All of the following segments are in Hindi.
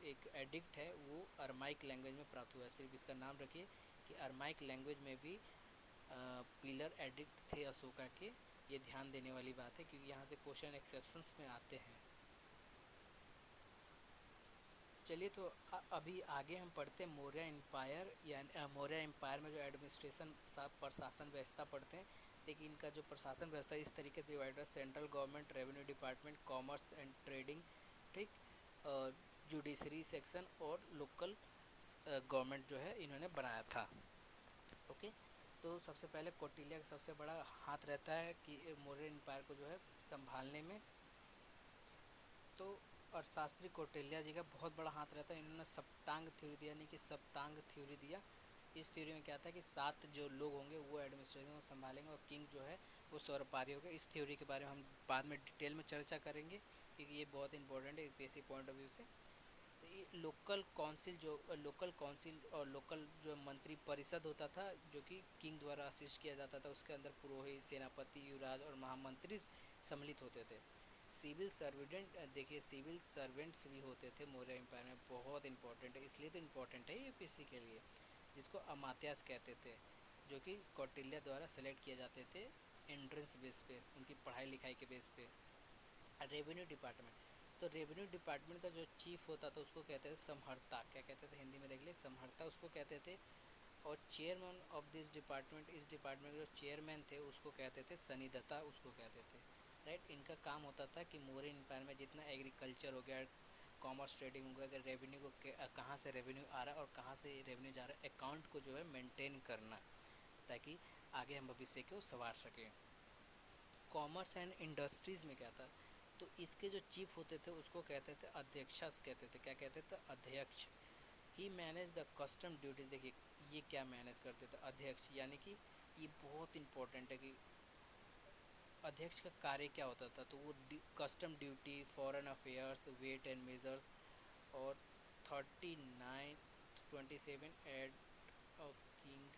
एक एडिक्ट है वो अरमाइक लैंग्वेज में प्राप्त हुआ है। सिर्फ इसका नाम रखिए कि अरमाइक लैंग्वेज में भी पिलर एडिक्ट थे अशोका के। ये ध्यान देने वाली बात है क्योंकि यहाँ से क्वेश्चन एक्सेप्शंस में आते हैं। चलिए तो अभी आगे हम पढ़ते हैं मौर्य एम्पायर, यानी मौर्य एम्पायर में जो एडमिनिस्ट्रेशन प्रशासन व्यवस्था पढ़ते हैं। देखिए इनका जो प्रशासन व्यवस्था इस तरीके से डिवाइड है: central government, revenue department, commerce and trading, ठीक, जुडिशरी सेक्शन और लोकल गवर्नमेंट जो है इन्होंने बनाया था। ओके, तो सबसे पहले कौटिल्य का सबसे बड़ा हाथ रहता है कि मौर्य एम्पायर को जो है संभालने में। तो अर्थशास्त्री कौटिल्य जी का बहुत बड़ा हाथ रहता है। इन्होंने सप्तांग थ्योरी दिया, यानी कि सप्तांग थ्योरी दिया। इस थ्योरी में क्या था कि 7 जो लोग होंगे वो एडमिनिस्ट्रेशन को संभालेंगे और किंग जो है वो सर्वपारी होगा। इस थ्योरी के बारे में हम बाद में डिटेल में चर्चा करेंगे क्योंकि ये बहुत इंपॉर्टेंट है यूपीएससी पॉइंट ऑफ व्यू से। तो ये लोकल काउंसिल और लोकल जो मंत्री परिषद होता था जो कि किंग द्वारा असिस्ट किया जाता था, उसके अंदर पुरोहित, सेनापति, युवराज और महामंत्री सम्मिलित होते थे। सिविल सर्वेंट, देखिए सिविल सर्वेंट्स भी होते थे मौर्य एम्पायर में, बहुत इंपॉर्टेंट है, इसलिए तो इम्पोर्टेंट है यूपीएससी के लिए। जिसको अमात्यास कहते थे, जो कि कौटिल्य द्वारा सेलेक्ट किए जाते थे एंट्रेंस बेस पे, उनकी पढ़ाई लिखाई के बेस पे। रेवेन्यू डिपार्टमेंट, तो रेवेन्यू डिपार्टमेंट का जो चीफ होता था उसको कहते थे समहर्ता। क्या कहते थे हिंदी में देख ले, समहर्ता उसको कहते थे। और चेयरमैन ऑफ दिस डिपार्टमेंट, इस डिपार्टमेंट के जो चेयरमैन थे उसको कहते थे सनिदता, उसको कहते थे। राइट, इनका काम होता था कि मौर्य एम्पायर में जितना एग्रीकल्चर हो गया, कॉमर्स ट्रेडिंग हो गया, अगर रेवेन्यू को कहाँ से रेवेन्यू आ रहा है और कहाँ से रेवेन्यू जा रहा है, अकाउंट को जो है मेंटेन करना, ताकि आगे हम भविष्य को संवार सकें। कॉमर्स एंड इंडस्ट्रीज़ में क्या था, तो इसके जो चीफ होते थे उसको कहते थे अध्यक्षस कहते थे। क्या कहते थे, अध्यक्ष। ही मैनेज द कस्टम ड्यूटीज, देखिए ये क्या मैनेज करते थे अध्यक्ष, यानी कि ये बहुत इंपॉर्टेंट है कि अध्यक्ष का कार्य क्या होता था। तो वो custom duty, foreign affairs, weight and measures और 39-27 एड ऑफ किंग,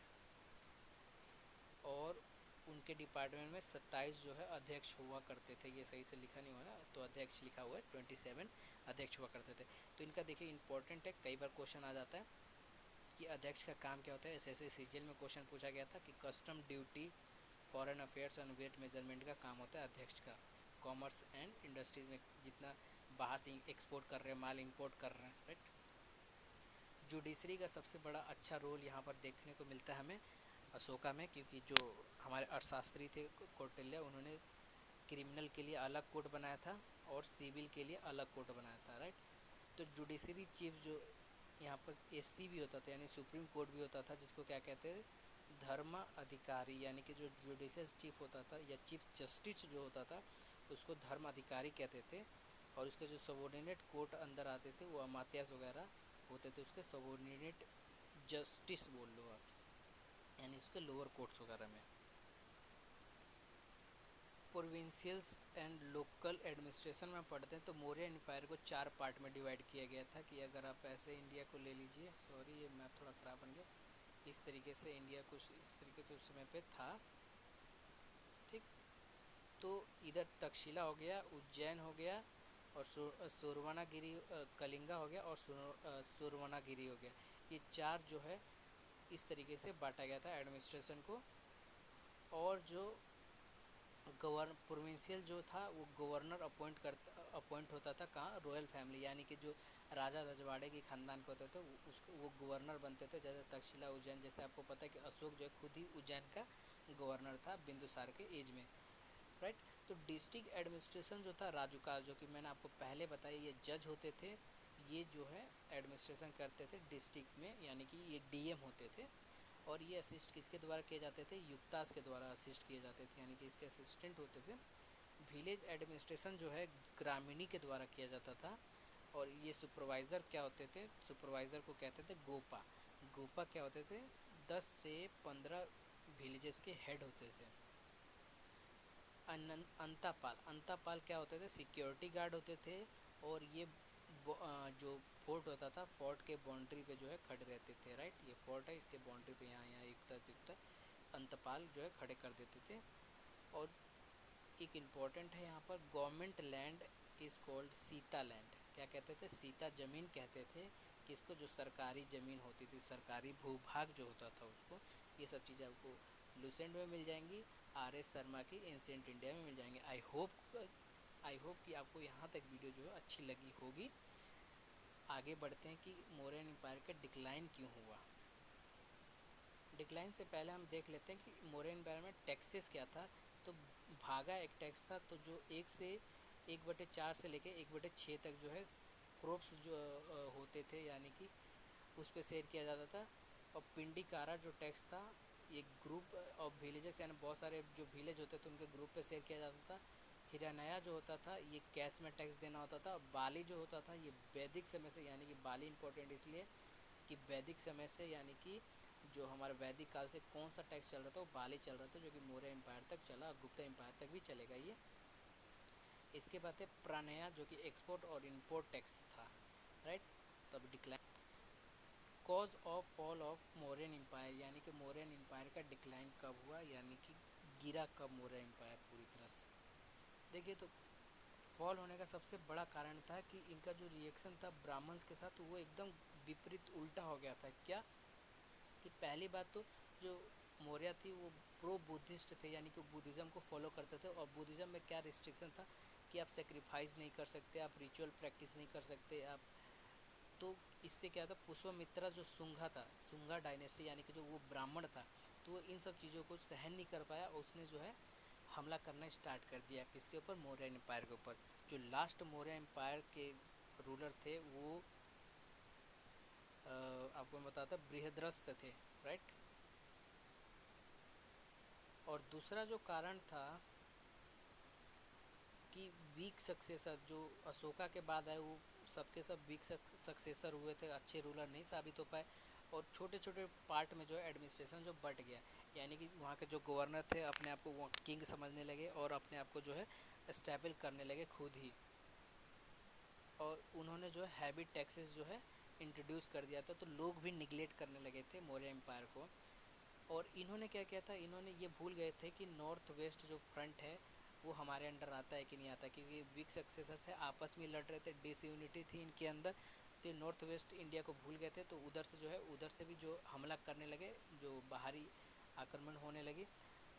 और उनके डिपार्टमेंट में 27 जो है अध्यक्ष हुआ करते थे। ये सही से लिखा नहीं हुआ ना, तो अध्यक्ष लिखा हुआ है, 27 अध्यक्ष हुआ करते थे। तो इनका देखिए इंपॉर्टेंट है, कई बार क्वेश्चन आ जाता है कि अध्यक्ष का काम क्या होता है। ऐसे सीजीएल में क्वेश्चन पूछा गया था कि custom duty, foreign affairs and weight measurement का काम होता है अध्यक्ष का। कॉमर्स एंड इंडस्ट्रीज में जितना बाहर से एक्सपोर्ट कर रहे हैं, माल इंपोर्ट कर रहे हैं, राइट। जुडिशरी का सबसे बड़ा अच्छा रोल यहाँ पर देखने को मिलता है हमें अशोका में, क्योंकि जो हमारे अर्थशास्त्री थे कौटिल्य, उन्होंने क्रिमिनल के लिए अलग कोड बनाया था और सिविल के लिए अलग कोड बनाया था, राइट। तो जुडिशरी चीफ जो यहाँ पर एससी भी होता था, यानी सुप्रीम कोर्ट भी होता था, जिसको क्या कहते हैं, धर्म अधिकारी, यानी कि जो जुडिशियल चीफ होता था या चीफ जस्टिस जो होता था उसको धर्म अधिकारी कहते थे। और उसके जो सबॉर्डिनेट कोर्ट अंदर आते थे वो अमात्यास वगैरह होते थे, उसके सबॉर्डिनेट जस्टिस बोल लो आप, यानी उसके लोअर कोर्ट्स वगैरह में। प्रोविंशियल्स एंड लोकल एडमिनिस्ट्रेशन में पढ़ते हैं तो मौर्य एम्पायर को 4 पार्ट में डिवाइड किया गया था। कि अगर आप ऐसे इंडिया को ले लीजिए, सॉरी ये मैप थोड़ा ख़राब बन गया, इस तरीके से इंडिया कुछ इस तरीके से उस समय पे था, ठीक। तो इधर तक्षशिला हो गया, उज्जैन हो गया और सुरवनागिरी, कलिंगा हो गया और सुरवनागिरी हो गया। ये 4 जो है इस तरीके से बांटा गया था एडमिनिस्ट्रेशन को। और जो प्रोविंशियल जो था वो गवर्नर अपॉइंट होता था, कहाँ, रॉयल फैमिली, यानी कि जो राजा रजवाड़े की खानदान के होते थे उसको वो गवर्नर बनते थे। जैसे तक्षशिला, उज्जैन, जैसे आपको पता है कि अशोक जो है खुद ही उज्जैन का गवर्नर था बिंदुसार के एज में, राइट। तो डिस्ट्रिक्ट एडमिनिस्ट्रेशन जो था राजूका, जो कि मैंने आपको पहले बताया, ये जज होते थे, ये जो है एडमिनिस्ट्रेशन करते थे डिस्ट्रिक्ट में, यानी कि ये डीएम होते थे। और ये असिस्ट किसके द्वारा किए जाते थे, युक्तास के द्वारा असिस्ट किए जाते थे, यानी कि इसके असिस्टेंट होते थे। विलेज एडमिनिस्ट्रेशन जो है ग्रामीणी के द्वारा किया जाता था। और ये सुपरवाइज़र क्या होते थे, सुपरवाइज़र को कहते थे गोपा। गोपा क्या होते थे, 10 से 15 विलेजेस के हेड होते थे। अंतापाल, अंतापाल क्या होते थे, सिक्योरिटी गार्ड होते थे। और ये जो फोर्ट होता था, फोर्ट के बाउंड्री पे जो है खड़े रहते थे, राइट। ये फोर्ट है, इसके बाउंड्री पे यहाँ यहाँ युक्ता युक्ता अंतपाल जो है खड़े कर देते थे। और एक इम्पॉर्टेंट है यहाँ पर, government land is called Sita land. क्या कहते थे, सीता ज़मीन कहते थे किसको, जो सरकारी ज़मीन होती थी, सरकारी भूभाग जो होता था उसको। ये सब चीज़ें आपको लूसेंट में मिल जाएंगी, आर.एस. शर्मा की एंशिएंट इंडिया में मिल जाएंगे। आई होप कि आपको यहाँ तक वीडियो जो है अच्छी लगी होगी। आगे बढ़ते हैं कि मौर्यन एम्पायर का डिक्लाइन क्यों हुआ। डिक्लाइन से पहले हम देख लेते हैं कि मौर्यन एम्पायर में टैक्सेस क्या था। तो भागा एक टैक्स था, तो जो 1/4 से लेके 1/6 तक जो है क्रॉप्स जो होते थे, यानी कि उस पर शेयर किया जाता था। और पिंडिकारा जो टैक्स था, ये ग्रुप ऑफ विलेजेस, यानी बहुत सारे जो विलेज होते थे उनके ग्रुप पे शेयर किया जाता था। हिरानया जो होता था ये कैश में टैक्स देना होता था। बाली जो होता था ये वैदिक समय से, यानी कि बाली इंपॉर्टेंट इसलिए कि वैदिक समय से, यानी कि जो हमारा वैदिक काल से कौन सा टैक्स चल रहा था वो बाली चल रहा था, जो कि मौर्य एम्पायर तक चला, गुप्ता एम्पायर तक भी चलेगा ये। इसके बाद है प्राणया, जो कि एक्सपोर्ट और इंपोर्ट टैक्स था, राइट। तो अब decline, cause of fall of Mauryan empire, यानी कि मौर्यन एम्पायर का डिक्लाइन कब हुआ, यानी कि गिरा कब मौर्य एम्पायर पूरी तरह से। देखिए, तो फॉल होने का सबसे बड़ा कारण था कि इनका जो रिएक्शन था ब्राह्मण्स के साथ वो एकदम विपरीत उल्टा हो गया था। क्या कि पहली बात तो जो मौर्य थी वो प्रो बुद्धिस्ट थे, यानी कि बुद्धिज़्म को फॉलो करते थे। और बुद्धिज़्म में क्या रिस्ट्रिक्शन था कि आप सेक्रीफाइस नहीं कर सकते, आप रिचुअल प्रैक्टिस नहीं कर सकते आप। तो इससे क्या था, पुष्पमित्रा जो सुंगा था, सुंगा डायनेस्टी, यानी कि जो वो ब्राह्मण था, तो वो इन सब चीज़ों को सहन नहीं कर पाया और उसने जो है हमला करना स्टार्ट कर दिया। किसके ऊपर, मौर्य एम्पायर के ऊपर। जो लास्ट मौर्य एम्पायर के रूलर थे वो आपको मैं बताता, बृहद्रथ थे, राइट। और दूसरा जो कारण था कि वीक सक्सेसर जो अशोका के बाद आए वो सबके सब वीक सक्सेसर हुए थे, अच्छे रूलर नहीं साबित हो पाए। और छोटे छोटे पार्ट में जो है एडमिनिस्ट्रेशन जो बट गया, यानी कि वहाँ के जो गवर्नर थे अपने आप को वो किंग समझने लगे और अपने आप को जो है स्टेबल करने लगे खुद ही। और उन्होंने जो है हैवी टैक्सेस जो है इंट्रोड्यूस कर दिया था, तो लोग भी निगलेक्ट करने लगे थे मौर्य एम्पायर को। और इन्होंने क्या किया था, इन्होंने ये भूल गए थे कि नॉर्थ वेस्ट जो फ्रंट है वो हमारे अंडर आता है कि नहीं आता, क्योंकि वीक सक्सेसर थे आपस में लड़ रहे थे, डिसयूनिटी थी इनके अंदर। तो नॉर्थ वेस्ट इंडिया को भूल गए थे, तो उधर से जो है उधर से भी जो हमला करने लगे, जो बाहरी आक्रमण होने लगे।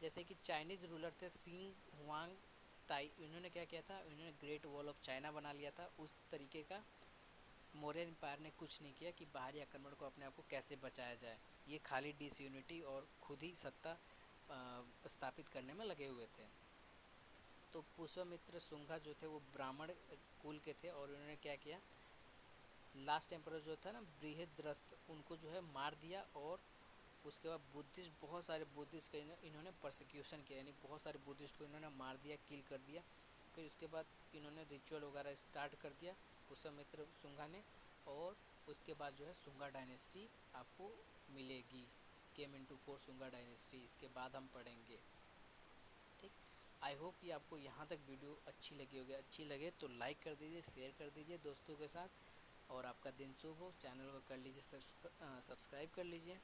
जैसे कि चाइनीज़ रूलर थे सिंग हुआंग ताई, इन्होंने क्या किया था, इन्होंने ग्रेट वॉल ऑफ चाइना बना लिया था। उस तरीके का मौर्य एम्पायर ने कुछ नहीं किया कि बाहरी आक्रमण को अपने आप को कैसे बचाया जाए। ये खाली डिसयूनिटी और खुद ही सत्ता स्थापित करने में लगे हुए थे। तो पुष्पमित्र शुंगा जो थे वो ब्राह्मण कुल के थे और उन्होंने क्या किया, लास्ट एम्परर जो था ना बृहद्रथ, उनको जो है मार दिया। और उसके बाद बुद्धिस्ट, बहुत सारे बुद्धिस्ट का इन्होंने परसिक्यूशन किया, यानी बहुत सारे बुद्धिस्ट को इन्होंने मार दिया, किल कर दिया। फिर उसके बाद इन्होंने रिचुअल वगैरह स्टार्ट कर दिया पुष्पमित्र शुंगा ने। और उसके बाद जो है शुंगा डायनेस्टी आपको मिलेगी, came into four Shunga dynasty, इसके बाद हम पढ़ेंगे, ठीक। आई होप कि आपको यहाँ तक वीडियो अच्छी लगी होगी। अच्छी लगे तो लाइक कर दीजिए, शेयर कर दीजिए दोस्तों के साथ। और आपका दिन शुभ हो। चैनल को कर लीजिए सब्सक्राइब कर लीजिए।